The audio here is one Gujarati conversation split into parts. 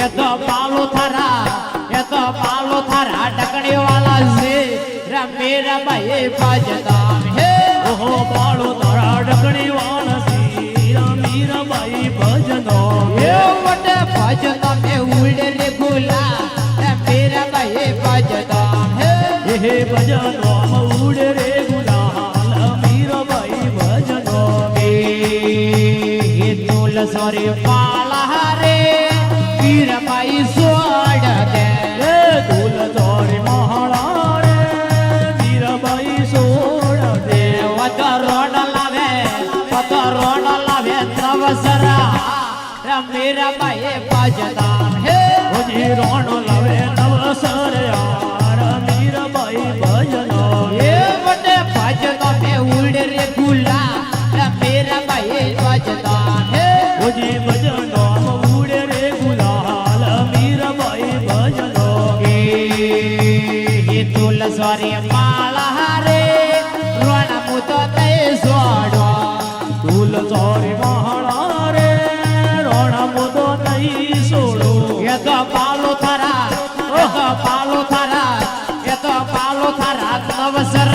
ये तो पालो थारा डकने वाला से मेरा भाई भजदाम है ओहो पालो तारा डकने वाला से मेरा भाई भजदाम ये वटे भजदाम में उड़े रे गुला मेरा भाई भजदाम है ये भजदाम उड़े रे गुलाल मेरा भाई भजदाम ये तोल सॉरी पाला रे मेरा भाई सोड़ दे तोल सॉरी महाड़ा रे मेरा भाई सोड़ दे रोड लावे नवसरा मेरा भाई भजदाम है मुझे रोड लावे नवसर यार मेरा भाई भजदाम ये बड़े भजदाम में उड़ रे गुला मेरा भाई भजदाम है मुझे भजदाम उड़े रे गुलाल मेरा भाई भजदाम ये तुल सॉरी माला रे रोण मुतो ते सोडो तुल सॉरी महाड़ा रे रोण मुतो नहीं सोडो ये तो पालो थारा नवसर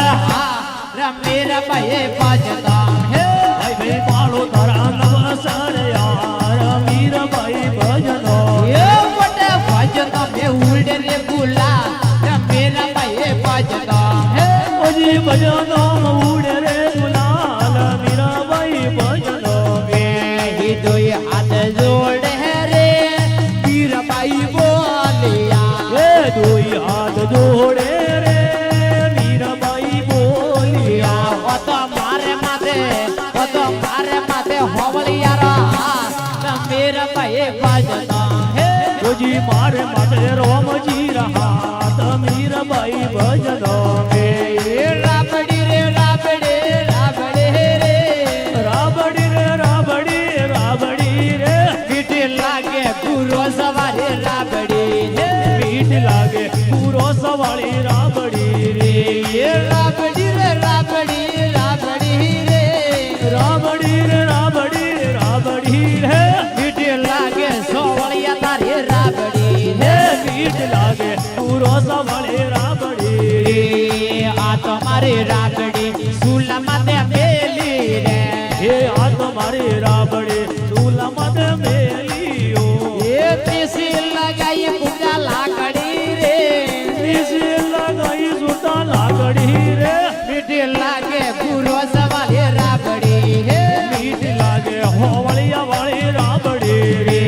मेरा भाई भजदाम है भाई पालो तारा नवसर यार मेरा भाई भजदाम ये बड़े भजदाम में उड़ रे गुला मेरा भाई भजदाम है मुझे भजदाम उड़े रे गुलाल मेरा भाई भजदाम ही दो हाथ जोड़े रे मेरा भाई बोलिया ये दो हाथ जोड़े रे मेरा भाई बोलिया मारे माथे होवलिया रा मेरा भाई भजदाम है तुझी मारे माथे रोम जी रहा तो मेरा भाई भजदाम राबड़ी रे पीठ लागे पूरो सवारी राबड़ी रे पीठ लागे पूरो सवारी राबड़ी रे ये राबड़ी रे पीठ लागे सोवलिया तारी राबड़ी रे पीठ लागे पूरो सवारी राबड़ी रे आ तुम्हारी राबड़ी सुला माते मेली रे हे आ तुम्हारी राबड़ी सूला मत मेलियो ये तीसी लगाई पूजा लाकड़ी रे इसे लगाई सुता लागड़ी रे पीठ लागे पूरो सवारी राबड़ी रे मीठ लागे होवलिया वाली राबड़ी रे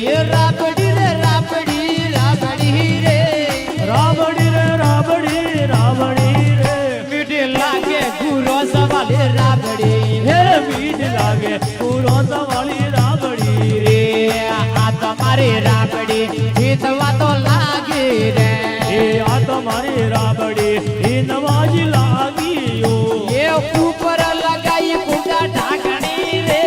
ये राबड़ी रे राबड़ी रे पीठ लागे पूरो सवारी राबड़ी हे मीठ लागे पूरो सवाली राबड़ी रे आ तुम्हारी राबड़ी हितवा तो लागी रे हे आ तुम्हारी राबड़ी हे नवाज लागियो ये ऊपर लगाई पूजा ढाकनी रे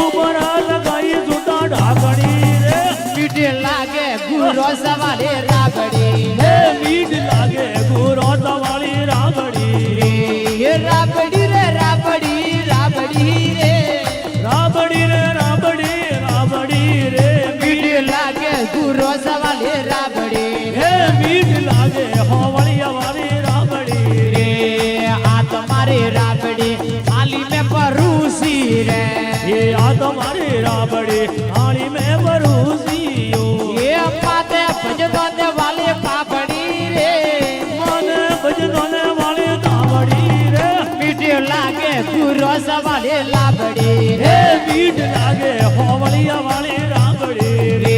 ऊपर लगाई सुता ढाकड़ी रे पीठ लागे पूरो सवारी राबड़ी हे मीठ लागे पूरो सवाली राबड़ी रे ये राबड़ी रे राबड़ी रे पीठ लागे पूरो सवारी राबड़ी हे मीठ लागे होवलिया वाली राबड़ी रे आ तुम्हारी राबड़ी थाली में परूसी रे ये आ तुम्हारी राबड़ी थाली में परोसियो ये माते भजदाने वाले पापड़ी रे माने भजदाने वाले कावड़ी रे पीठ लागे पूरो सवारी लाबड़ी हे मीठ लागे होवलिया वाली राबड़ी रे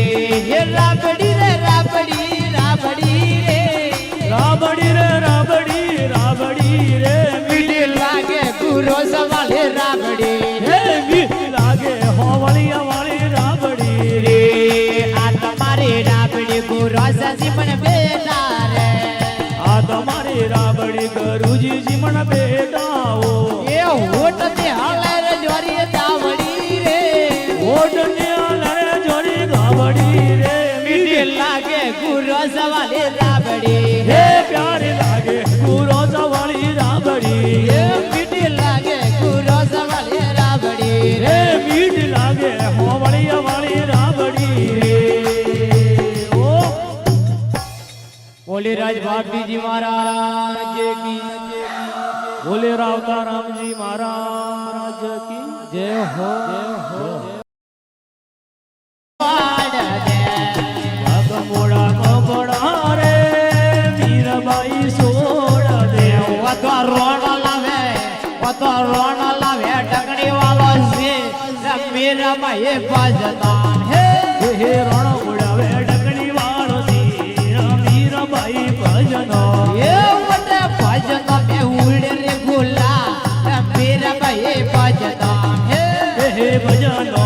ये राबड़ी रे राबड़ी रे पीठ लागे पूरो सवारी राबड़ी हे मीठ लागे होवलिया वाली राबड़ी रे आ तुम्हारी राबड़ी पूरो सजीवन बेटा रे आ तुम्हारी राबड़ी गुरुजी जीवन बेटाओ ये होट ते हाले रे जोरी दावड़ी रे ओट न्याला रे जोरी गावड़ी रे पीठ लागे पूरो सवारी राबड़ी हे प्यार लागे पूरो सवाली राबड़ी ये पीठ लागे पूरो सवारी राबड़ी हे मीठ लागे होवलिया वाली राबड़ी रे રાજ ભારતીજી મહારાજ કી બોલે રાવતા રામજી મહારાજ કી જય હો જય હો મોડા કપડા રે મીરાબાઈ સોડ દે રોણ લાવે ટકડી વાળો છે મીરાબાઈ ભજદાન હે હે રણ ઉડાવે ડકણી વાળો છે મીરાબાઈ ભજનો એ વટે ભજનો બે ઉડે રે ગુલા મીરાબાઈ ભજદાન હે હે ભજનો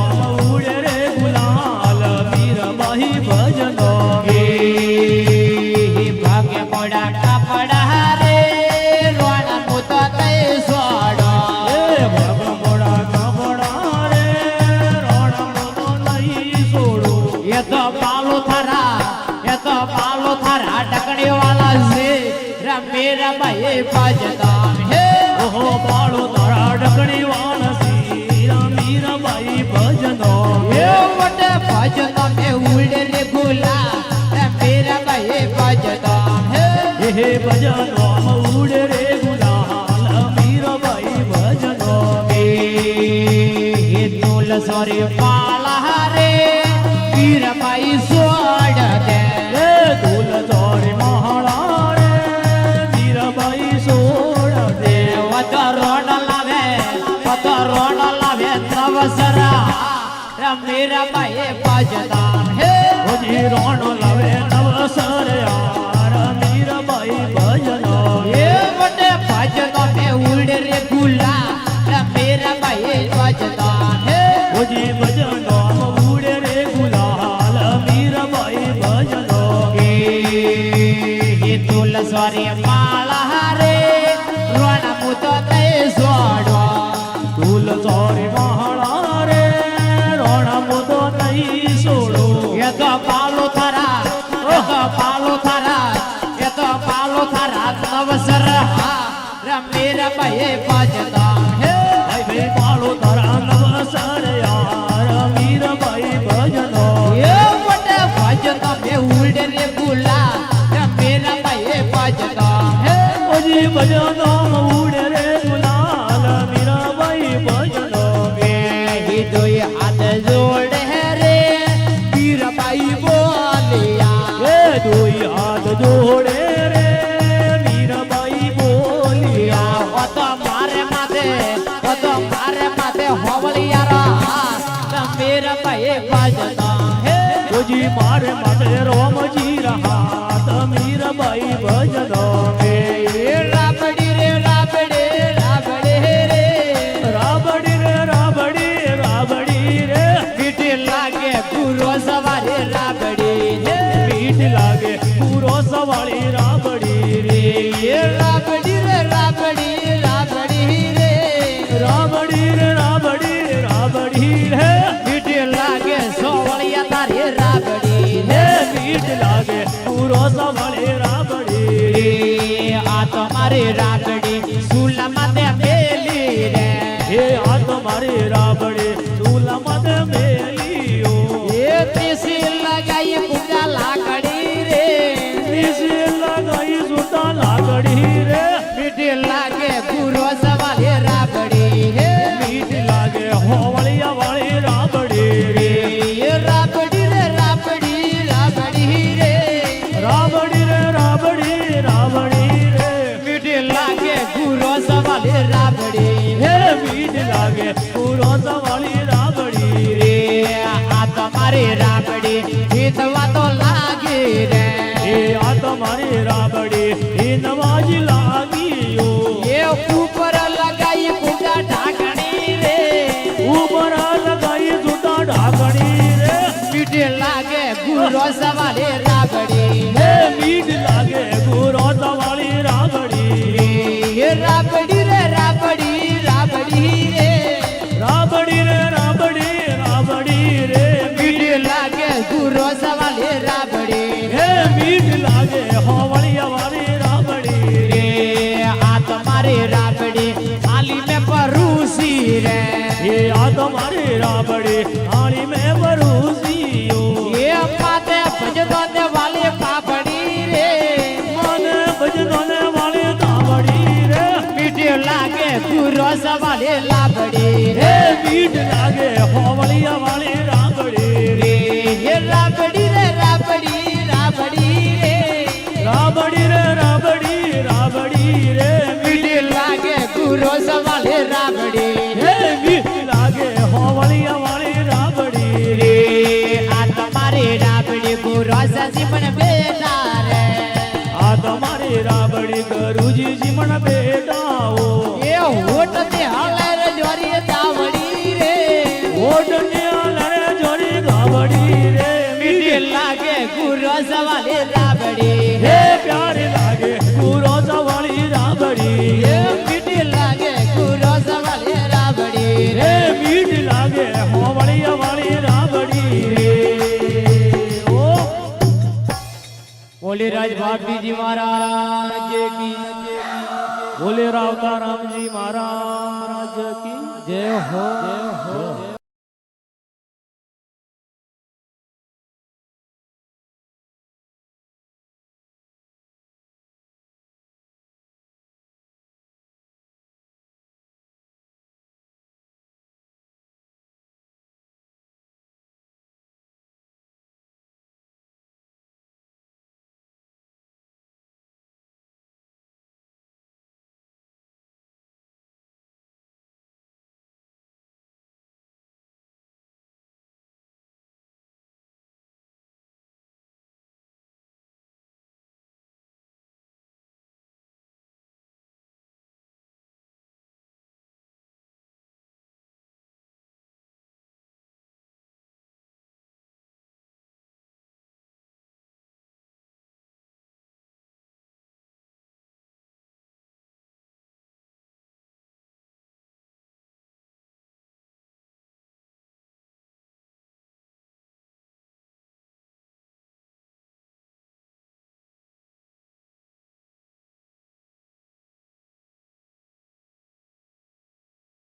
ઉડે રે ગુલાલ મીરાબાઈ ભજનો ભાગે મોડા કાપડા રે રોણ મુતો તઈ સોડો એ ભગ મોડા કપડા રે રણ મોનો નહીં છોડો એ તો પાલો થારા ટકડી વાળા છે મીરાબાઈ ભજદાન હે ઓહો બાળો તારા ડકણી વાળસી મીરાબાઈ ભજનો એ વટે ભજનો બે ઉડે રે ગુલા મીરાબાઈ ભજદાન હે હે ભજનો ઉડે રે ગુલાલ મીરાબાઈ ભજનો એ તુલસરી પાલા રે મીરાબાઈ સોડ દે એ દુલ ચોરી મહાળા રે મીરાબાઈ સોડ દે રોડ લાવે નવસરા મીરાબાઈ ભજદાન હે ઓજી રોણ લાવે નવસર યાર મીરાબાઈ ભજનો એ વટે ભજનો બે ઉડે રે ગુલા મીરાબાઈ ભજદાન હે ઓજી ભજનો ઉડે રે ગુલાલ મીરાબાઈ ભજનો એ તુલસરી માળા રે રોણ મુતો તઈ સોડો દુલ ચોરી મહાળા રે રોણ મુદો નહીં છોડો એ તો પાલો થારા નવસરા મીરાબાઈ ભજદાન હે ભાઈ ભાઈ પાળો તારા નવસર યાર મીરાબાઈ ભજનો એ વટે ભજનો બે ઉડે રે ગુલા મીરાબાઈ ભજદાન હે ઓજી ભજનો ઉડે રે ગુલાલ મીરાબાઈ ભજનો દોય હાથ જોડે રે મીરાબાઈ બોલિયા એ દોઈ હાથ જોડે રે મીરાબાઈ બોલિયા ઓ તો મારે માથે હોવલિયારા મીરાબાઈ ભજદાન હે ઓજી મારે માટે રોમજી રહા મીરાબાઈ ભજનો રાબડી રે રાબડી રે રાબડી રે મીઠી લાગે પૂરો સવારે રાબડી હે મીઠ લાગે પૂરો સવાળી રાબડી રે એ રાબડી રે રાબડી રે રાબડી રે મીઠી લાગે સોવળિયા તારે રાબડી હે મીઠ લાગે પૂરો સવાળી રાબડી રે આ તમારી રાબડી સુલામાં તે મેલી રે હે આ તમારી રાબડી ચૂલામાં તે મેલીઓ એ ત્રીસી લગાઈ પૂજા લાકડી રે નીચે લગાઈ સુતા લાકડી રે મીઠી લાગે પૂરો સવારે રાબડી હે મીઠ લાગે હોવળિયા વાળી રાબડી રે એ રાબડી રે રાબડી રે રાબડી રે મીઠી લાગે પૂરો સવારે રાબડી હે મીઠ લાગે પૂરો સવાળી રાબડી રે આ તમારી રાબડી હિતવા તો લાગી રે હે આ તમારી રાબડી એ નવાજ લાગીઓ એ ઉપર લગાઈ પૂજા ઢાકણી રે ઉપર લગાઈ સુતા ઢાકણી રે મીઠી લાગે પૂરો સવારે રાબડી હે મીઠ લાગે પૂરો સવાળી રાબડી રે એ રાબડી રે રાબડી રે રાબડી રે રાબડી રે મીઠી લાગે પૂરો સવારે રાબડી હે મીઠ લાગે હોવળિયા વાળી રાબડી રે આ તમારી રાબડી આલી મે પરુસી રે હે આ તમારી રાબડી આળી મેં ભરૂસીઓ એ માતે ભજતો ને વાલે પાપડી રે માત સવાલે લાબડી હે મીઠ લાગે હોવળિયા વાળી રાબડી રે હે રાબડી રે રાબડી રાબડી રે રાબડી રે રાબડી રાબડી રે મીઠ લાગે ગુરો સવાલે રાબડી હે મીઠ લાગે હોવળિયા વાળી રાબડી રે આ તમારી રાબડી ગુરો સજીવન બેટા રે આ તમારી રાબડી કરુજી જીમણ બેટાઓ એ હોટ તે હાલે રે જોરી દાવડી રે ઓટ ને લરે જોડી ગાવડી રે મીઠ લાગે ગુરો સવાલે રાબડી હે પ્યારી લાગે ગુરો સવાળી રાબડી એ મીઠ લાગે ગુરો સવાલે રાબડી હે મીઠ લાગે હોવળિયા વાળી રાબડી રે ઓ બોલે રાજ ભાભીજી મહારાજ કી બોલે રાવતા રામજી મહારાજ કી જય હો જય હો